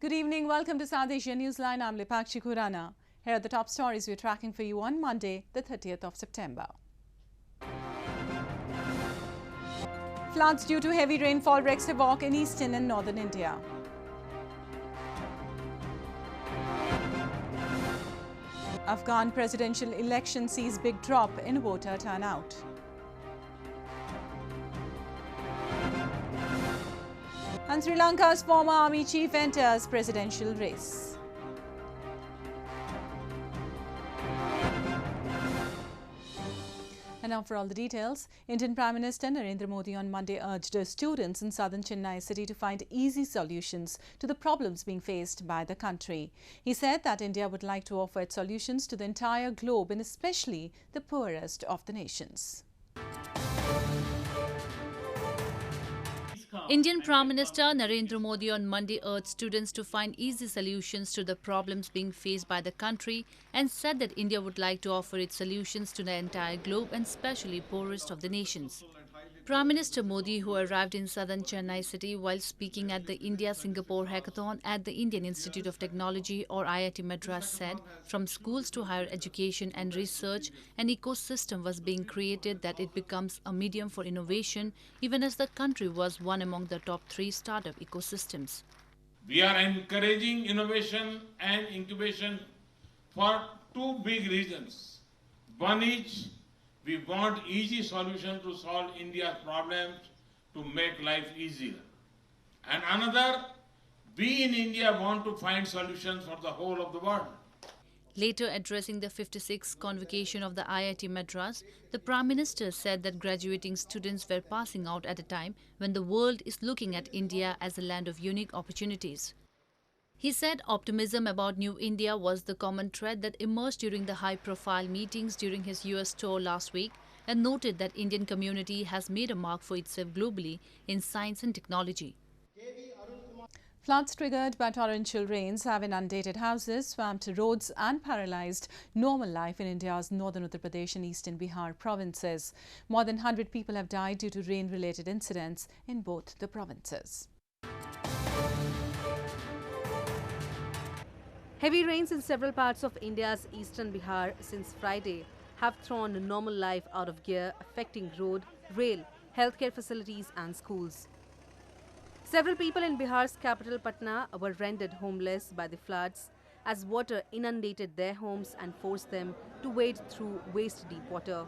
Good evening. Welcome to South Asia Newsline. I'm Lipakshi Khurana. Here are the top stories we're tracking for you on Monday, the 30th of September. Floods due to heavy rainfall wreaks havoc in eastern and northern India. Afghan presidential election sees big drop in voter turnout. And Sri Lanka's former army chief enters presidential race. And now for all the details, Indian Prime Minister Narendra Modi on Monday urged students in southern Chennai city to find easy solutions to the problems being faced by the country. He said that India would like to offer its solutions to the entire globe and especially the poorest of the nations. Indian Prime Minister Narendra Modi on Monday urged students to find easy solutions to the problems being faced by the country and said that India would like to offer its solutions to the entire globe and especially poorest of the nations. Prime Minister Modi, who arrived in southern Chennai city while speaking at the India-Singapore Hackathon at the Indian Institute of Technology or IIT Madras, said from schools to higher education and research, an ecosystem was being created that it becomes a medium for innovation, even as the country was one among the top 3 startup ecosystems. We are encouraging innovation and incubation for 2 big reasons. One is we want easy solution to solve India's problems to make life easier. And another, we in India want to find solutions for the whole of the world. Later addressing the 56th convocation of the IIT Madras, the Prime Minister said that graduating students were passing out at a time when the world is looking at India as a land of unique opportunities. He said optimism about New India was the common thread that emerged during the high-profile meetings during his US tour last week and noted that Indian community has made a mark for itself globally in science and technology. Floods triggered by torrential rains have inundated houses, swamped roads and paralysed normal life in India's northern Uttar Pradesh and eastern Bihar provinces. More than 100 people have died due to rain-related incidents in both the provinces. Heavy rains in several parts of India's eastern Bihar since Friday have thrown normal life out of gear, affecting road, rail, healthcare facilities and schools. Several people in Bihar's capital Patna were rendered homeless by the floods as water inundated their homes and forced them to wade through waist-deep water.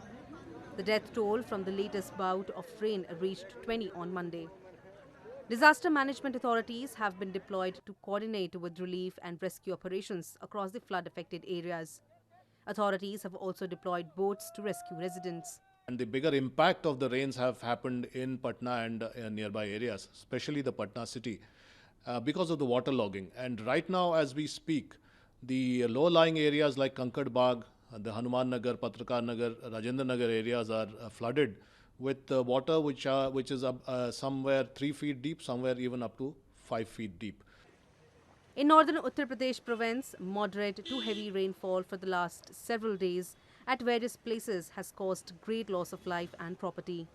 The death toll from the latest bout of rain reached 20 on Monday. Disaster management authorities have been deployed to coordinate with relief and rescue operations across the flood-affected areas. Authorities have also deployed boats to rescue residents. And the bigger impact of the rains have happened in Patna and nearby areas, especially the Patna city, because of the waterlogging. And right now, as we speak, the low-lying areas like Kankad Bagh, the Hanuman Nagar, Patrakar Nagar, Rajendra Nagar areas are flooded with water which is somewhere 3 feet deep, somewhere even up to 5 feet deep. In northern Uttar Pradesh province, moderate to heavy rainfall for the last several days at various places has caused great loss of life and property.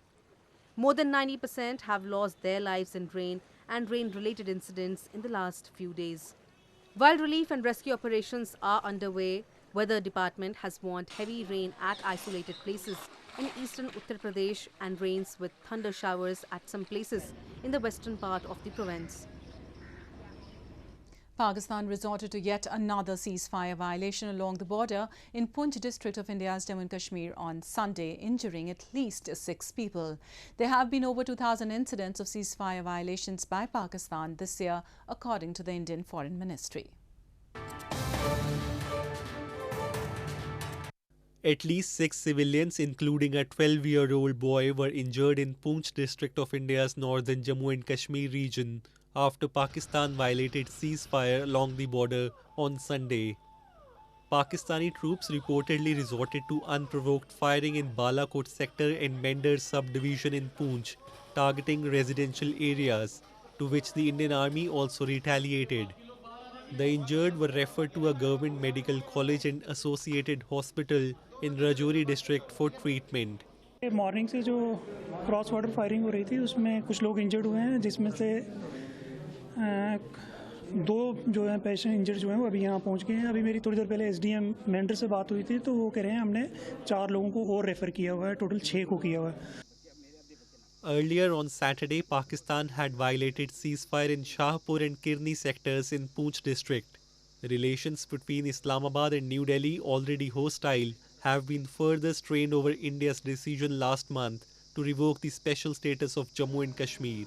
More than 90% have lost their lives in rain and rain-related incidents in the last few days. While relief and rescue operations are underway, Weather Department has warned heavy rain at isolated places in eastern Uttar Pradesh and rains with thunder showers at some places in the western part of the province. Pakistan resorted to yet another ceasefire violation along the border in Poonch district of India's Jammu and Kashmir on Sunday, injuring at least 6 people. There have been over 2,000 incidents of ceasefire violations by Pakistan this year, according to the Indian Foreign Ministry. At least 6 civilians, including a 12-year-old boy, were injured in Poonch district of India's northern Jammu and Kashmir region after Pakistan violated ceasefire along the border on Sunday. Pakistani troops reportedly resorted to unprovoked firing in Balakot sector and Mender subdivision in Poonch, targeting residential areas, to which the Indian Army also retaliated. The injured were referred to a government medical college and associated hospital in Rajouri district for treatment. Morning से जो cross border firing हो रही थी उसमें कुछ लोग injured हुए हैं, जिसमें से दो जो हैं पेशेंट इंजर्ड जो हैं वो अभी यहाँ पहुँच गए हैं। अभी मेरी थोड़ी देर पहले एसडीएम मेंढर से बात हुई थी, तो वो कह रहे हैं हमने 4 लोगों को और रेफ़र किया हुआ है, टोटल 6 को किया हुआ है। Earlier on Saturday, Pakistan had violated ceasefire in Shahpur and Kirni sectors in Poonch district. Relations between Islamabad and New Delhi, already hostile, have been further strained over India's decision last month to revoke the special status of Jammu and Kashmir.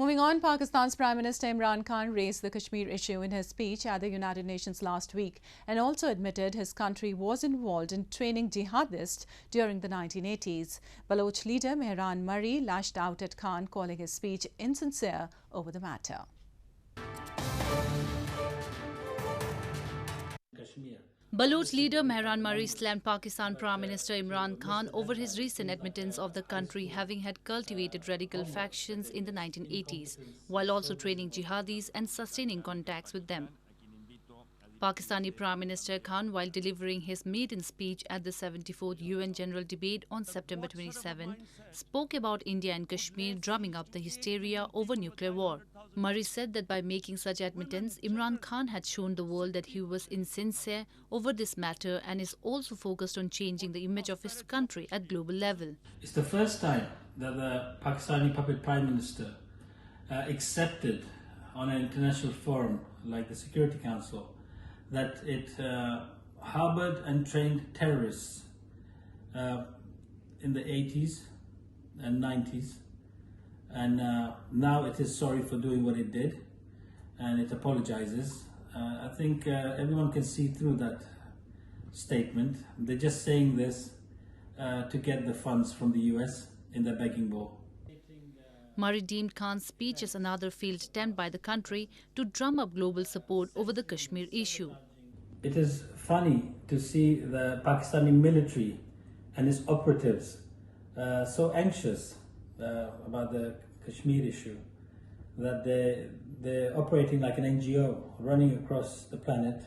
Moving on, Pakistan's Prime Minister Imran Khan raised the Kashmir issue in his speech at the United Nations last week and also admitted his country was involved in training jihadists during the 1980s. Baloch leader Mehran Murray lashed out at Khan, calling his speech insincere over the matter. Baloch leader Mehran Murray slammed Pakistan Prime Minister Imran Khan over his recent admittance of the country having had cultivated radical factions in the 1980s, while also training jihadis and sustaining contacts with them. Pakistani Prime Minister Khan, while delivering his maiden speech at the 74th UN General Debate on September 27, spoke about India and Kashmir drumming up the hysteria over nuclear war. Murray said that by making such admittance, Imran Khan had shown the world that he was insincere over this matter and is also focused on changing the image of his country at global level. It's the first time that the Pakistani puppet Prime Minister accepted on an international forum like the Security Council that it harbored and trained terrorists in the 80s and 90s, and now it is sorry for doing what it did and it apologizes. I think everyone can see through that statement. They're just saying this to get the funds from the US in their begging bowl. Murray deemed Khan's speech as another failed attempt by the country to drum up global support over the Kashmir issue. It is funny to see the Pakistani military and its operatives so anxious about the Kashmir issue that they're operating like an NGO, running across the planet,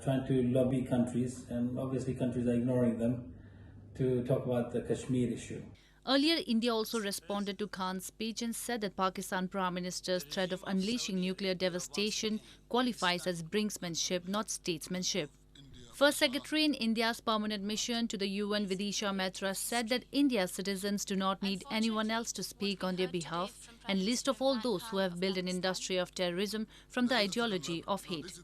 trying to lobby countries, and obviously countries are ignoring them, to talk about the Kashmir issue. Earlier, India also responded to Khan's speech and said that Pakistan Prime Minister's threat of unleashing nuclear devastation qualifies as brinksmanship, not statesmanship. First Secretary in India's permanent mission to the UN, Vidisha Mehta, said that India's citizens do not need anyone else to speak on their behalf, and list of all those who have built an industry of terrorism from the ideology of hate.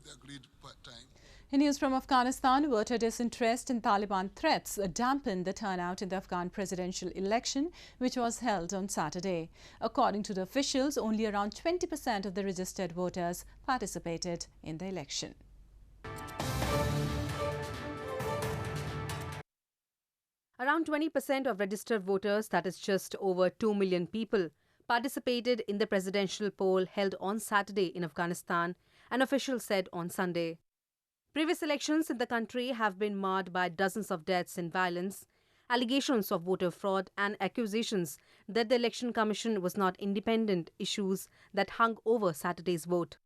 In news from Afghanistan, voter disinterest in Taliban threats dampened the turnout in the Afghan presidential election, which was held on Saturday. According to the officials, only around 20% of the registered voters participated in the election. Around 20% of registered voters, that is just over 2 million people, participated in the presidential poll held on Saturday in Afghanistan, an official said on Sunday. Previous elections in the country have been marred by dozens of deaths and violence, allegations of voter fraud and accusations that the Election Commission was not independent, issues that hung over Saturday's vote.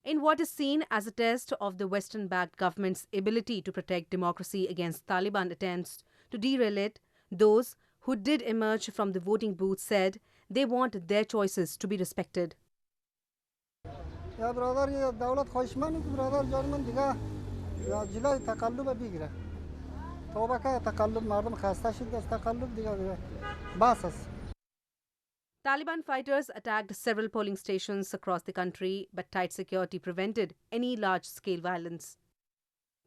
In what is seen as a test of the Western-backed government's ability to protect democracy against Taliban attempts to derail it, those who did emerge from the voting booth said they want their choices to be respected. Taliban fighters attacked several polling stations across the country, but tight security prevented any large-scale violence.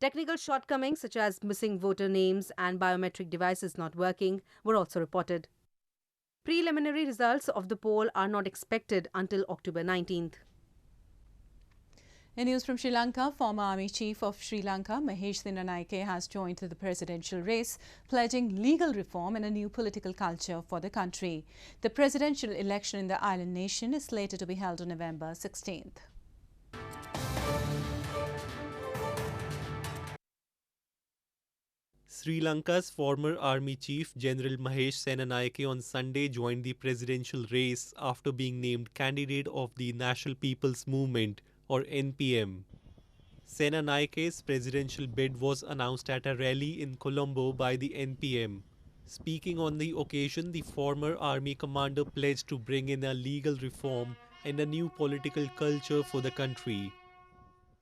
Technical shortcomings such as missing voter names and biometric devices not working were also reported. Preliminary results of the poll are not expected until October 19th. In news from Sri Lanka, former Army Chief of Sri Lanka, Mahesh Senanayake, has joined the presidential race, pledging legal reform and a new political culture for the country. The presidential election in the island nation is slated to be held on November 16th. Sri Lanka's former army chief General Mahesh Senanayake on Sunday joined the presidential race after being named candidate of the National People's Movement or NPM. Senanayake's presidential bid was announced at a rally in Colombo by the NPM. Speaking on the occasion, the former army commander pledged to bring in a legal reform and a new political culture for the country.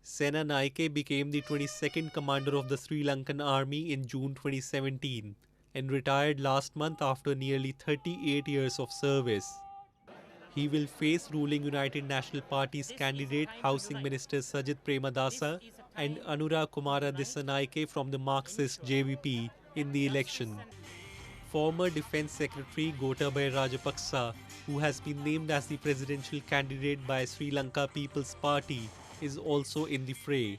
Sena Naike became the 22nd commander of the Sri Lankan army in June 2017 and retired last month after nearly 38 years of service. He will face ruling United National Party's candidate Housing Minister Sajid Premadasa and Anura Kumara Disanaike from the Marxist JVP in the election. Former Defence Secretary Gotabaya Rajapaksa, who has been named as the presidential candidate by Sri Lanka People's Party, is also in the fray.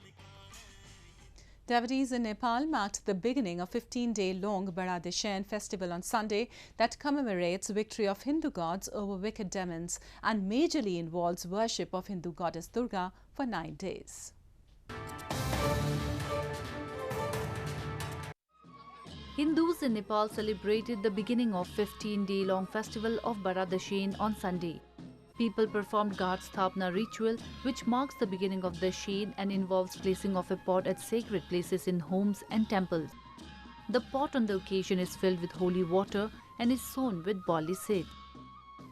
Devotees in Nepal marked the beginning of 15-day-long Bara Dashain festival on Sunday that commemorates victory of Hindu gods over wicked demons and majorly involves worship of Hindu goddess Durga for 9 days. Hindus in Nepal celebrated the beginning of 15-day-long festival of Bara Dashain on Sunday. People performed Ghat Sthapna ritual, which marks the beginning of the Dashain and involves placing of a pot at sacred places in homes and temples. The pot on the occasion is filled with holy water and is sown with barley seed.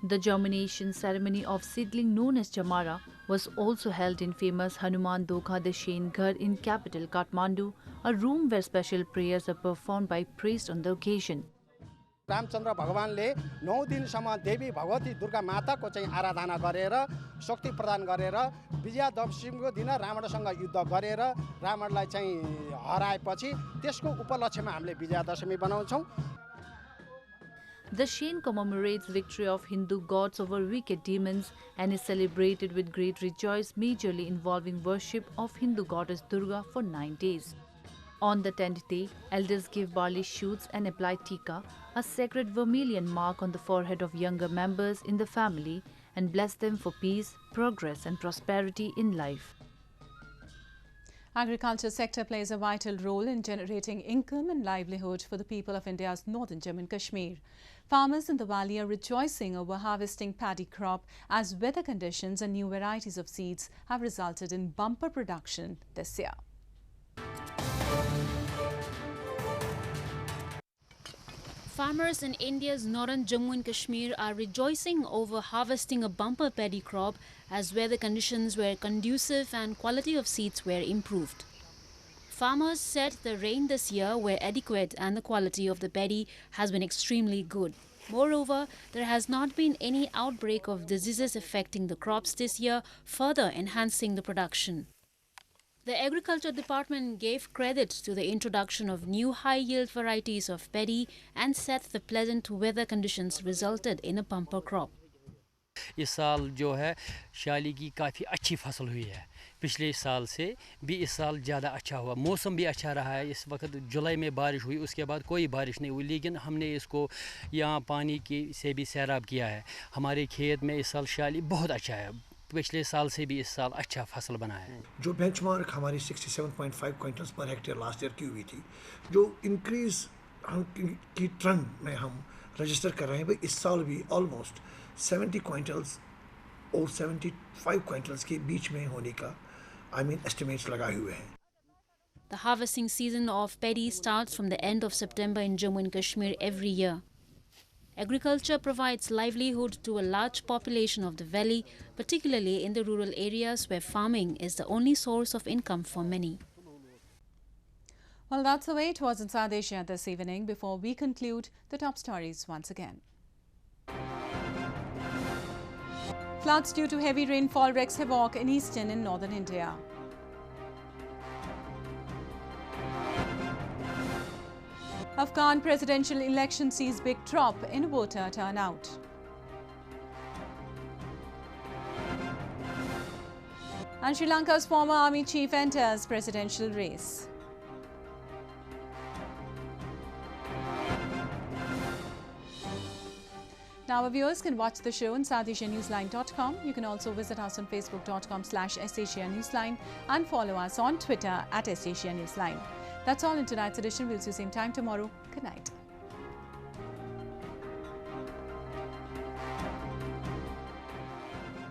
The germination ceremony of seedling known as Jamara was also held in famous Hanuman Dokha Dashain Ghar in capital Kathmandu, a room where special prayers are performed by priests on the occasion. Ramchandra भगवानले 9 दिनसम्म देवी भगवती दुर्गा माताको चाहिँ आराधना गरेर शक्ति प्रदान गरेर विजयादशमीको दिन रावणसँग युद्ध गरेर रावणलाई चाहिँ हराएपछि त्यसको उपलक्ष्यमा हामीले Vijayadashami बनाउँछौं. The Dashain commemorates victory of Hindu gods over wicked demons and is celebrated with great rejoice, majorly involving worship of Hindu goddess Durga for 9 days. On the 10th day, elders give barley shoots and apply tika, a sacred vermilion mark on the forehead of younger members in the family, and bless them for peace, progress and prosperity in life. Agriculture sector plays a vital role in generating income and livelihood for the people of India's northern Jammu and Kashmir. Farmers in the valley are rejoicing over harvesting paddy crop as weather conditions and new varieties of seeds have resulted in bumper production this year. Farmers in India's northern Jammu and Kashmir are rejoicing over harvesting a bumper paddy crop as weather conditions were conducive and quality of seeds were improved. Farmers said the rain this year were adequate and the quality of the paddy has been extremely good. Moreover, there has not been any outbreak of diseases affecting the crops this year, further enhancing the production. The Agriculture Department gave credit to the introduction of new high-yield varieties of paddy and said the pleasant weather conditions resulted in a bumper crop. इस साल जो है शाली की काफ़ी अच्छी फसल हुई है. पिछले साल से भी इस साल ज़्यादा अच्छा हुआ. मौसम भी अच्छा रहा है. इस वक्त जुलाई में बारिश हुई, उसके बाद कोई बारिश नहीं हुई, लेकिन हमने इसको यहाँ पानी की से भी सैराब किया है. हमारे खेत में इस साल शाली बहुत अच्छा है. पिछले साल से भी इस साल अच्छा फसल बना है. जो बेंचमार्क हमारी 67.5 quintals per hectare last year की हुई थी, जो इंक्रीज की ट्रेंड में हम रजिस्टर कर रहे हैं, भाई इस साल भी ऑलमोस्ट 70 क्विंटल्स और 75 क्विंटल्स के बीच में होने का एस्टिमेट्स लगाए हुए हैं. The harvesting season of paddy starts from the end of September in Jammu and Kashmir every year. Agriculture provides livelihood to a large population of the valley, particularly in the rural areas where farming is the only source of income for many. Well, that's the way it was inside Asia this evening. Before we conclude, the top stories once again. Floods due to heavy rainfall wreaks havoc in eastern and northern India. Afghan presidential election sees big drop in voter turnout. And Sri Lanka's former army chief enters presidential race. Now our viewers can watch the show on SouthAsiaNewsline.com. You can also visit us on Facebook.com/SAsiaNewsline and follow us on Twitter @SAsiaNewsline. That's all in tonight's edition. We'll see you same time tomorrow. Good night.